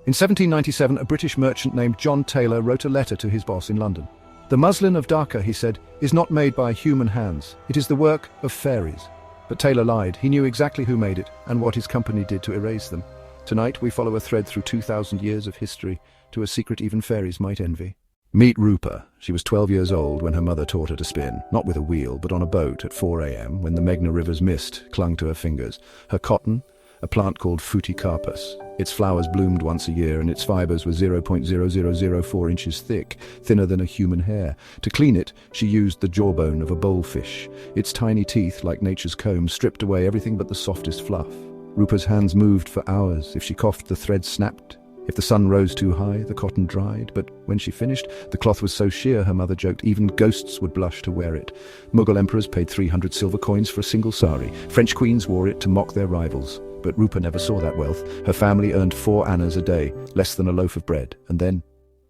In 1797, a British merchant named John Taylor wrote a letter to his boss in London. "The muslin of Dhaka," he said, "is not made by human hands. It is the work of fairies." But Taylor lied. He knew exactly who made it and what his company did to erase them. Tonight, we follow a thread through 2,000 years of history to a secret even fairies might envy. Meet Rupa. She was 12 years old when her mother taught her to spin, not with a wheel, but on a boat at 4 a.m. when the Meghna river's mist clung to her fingers. Her cotton, a plant called phuti karpas. Its flowers bloomed once a year and its fibers were 0.0004 inches thick, thinner than a human hair. To clean it, she used the jawbone of a bowlfish. Its tiny teeth, like nature's comb, stripped away everything but the softest fluff. Rupa's hands moved for hours. If she coughed, the thread snapped. If the sun rose too high, the cotton dried. But when she finished, the cloth was so sheer, her mother joked, even ghosts would blush to wear it. Mughal emperors paid 300 silver coins for a single sari. French queens wore it to mock their rivals. But Rupa never saw that wealth. Her family earned 4 annas a day, less than a loaf of bread. And then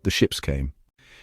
the ships came.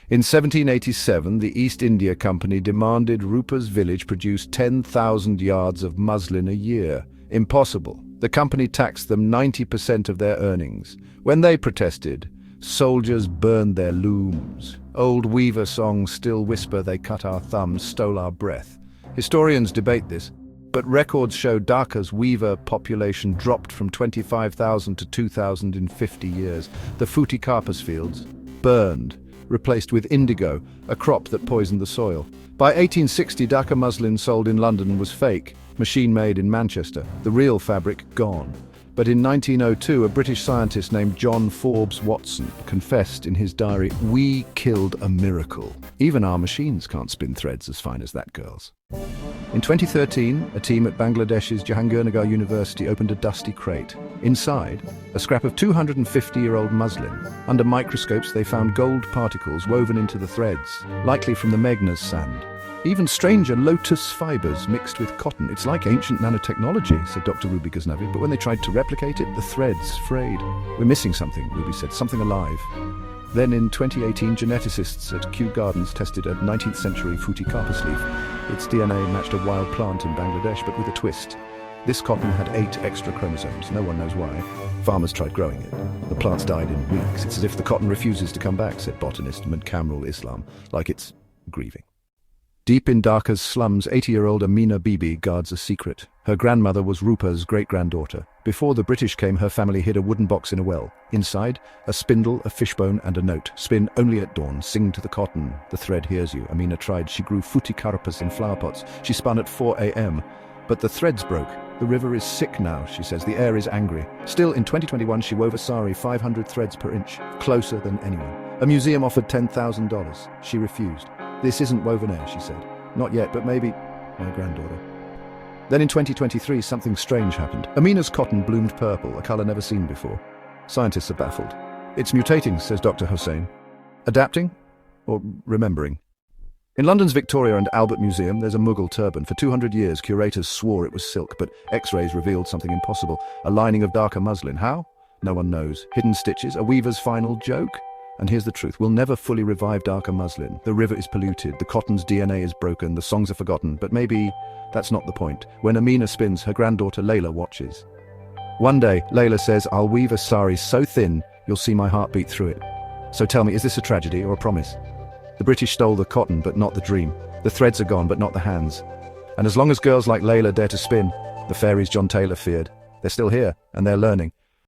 In 1787, the East India Company demanded Rupa's village produce 10,000 yards of muslin a year. Impossible. The company taxed them 90% of their earnings. When they protested, soldiers burned their looms. Old weaver songs still whisper, "They cut our thumbs, stole our breath." Historians debate this, but records show Dhaka's weaver population dropped from 25,000 to 2,000 in 50 years. The phuti karpas fields burned, replaced with indigo, a crop that poisoned the soil. By 1860, Dhaka muslin sold in London was fake, machine-made in Manchester, the real fabric gone. But in 1902, a British scientist named John Forbes Watson confessed in his diary, "We killed a miracle. Even our machines can't spin threads as fine as that girl's." In 2013, a team at Bangladesh's Jahangirnagar University opened a dusty crate. Inside, a scrap of 250-year-old muslin. Under microscopes, they found gold particles woven into the threads, likely from the Meghna's sand. Even stranger, lotus fibers mixed with cotton. "It's like ancient nanotechnology," said Dr. Ruby Ghaznavi, but when they tried to replicate it, the threads frayed. "We're missing something," Ruby said, "something alive." Then in 2018, geneticists at Kew Gardens tested a 19th century phuti karpas leaf. Its DNA matched a wild plant in Bangladesh, but with a twist. This cotton had 8 extra chromosomes. No one knows why. Farmers tried growing it. The plants died in weeks. "It's as if the cotton refuses to come back," said botanist Kamrul Islam, like it's grieving. Deep in Dhaka's slums, 80-year-old Amina Bibi guards a secret. Her grandmother was Rupa's great-granddaughter. Before the British came, her family hid a wooden box in a well. Inside, a spindle, a fishbone, and a note. "Spin only at dawn. Sing to the cotton. The thread hears you." Amina tried. She grew phuti karpas in flower pots. She spun at 4 a.m. But the threads broke. "The river is sick now," she says. "The air is angry." Still, in 2021, she wove a sari, 500 threads per inch, closer than anyone. A museum offered $10,000. She refused. "This isn't woven air," she said. "Not yet, but maybe my granddaughter." Then in 2023, something strange happened. Amina's cotton bloomed purple, a color never seen before. Scientists are baffled. "It's mutating," says Dr. Hossein. Adapting? Or remembering? In London's Victoria and Albert Museum, there's a Mughal turban. For 200 years, curators swore it was silk, but X-rays revealed something impossible. A lining of Dhaka muslin. How? No one knows. Hidden stitches? A weaver's final joke? And here's the truth, we'll never fully revive Dhaka muslin. The river is polluted, the cotton's DNA is broken, the songs are forgotten, but maybe that's not the point. When Amina spins, her granddaughter Layla watches. One day, Layla says, "I'll weave a sari so thin, you'll see my heart beat through it." So tell me, is this a tragedy or a promise? The British stole the cotton, but not the dream. The threads are gone, but not the hands. And as long as girls like Layla dare to spin, the fairies John Taylor feared, they're still here, and they're learning.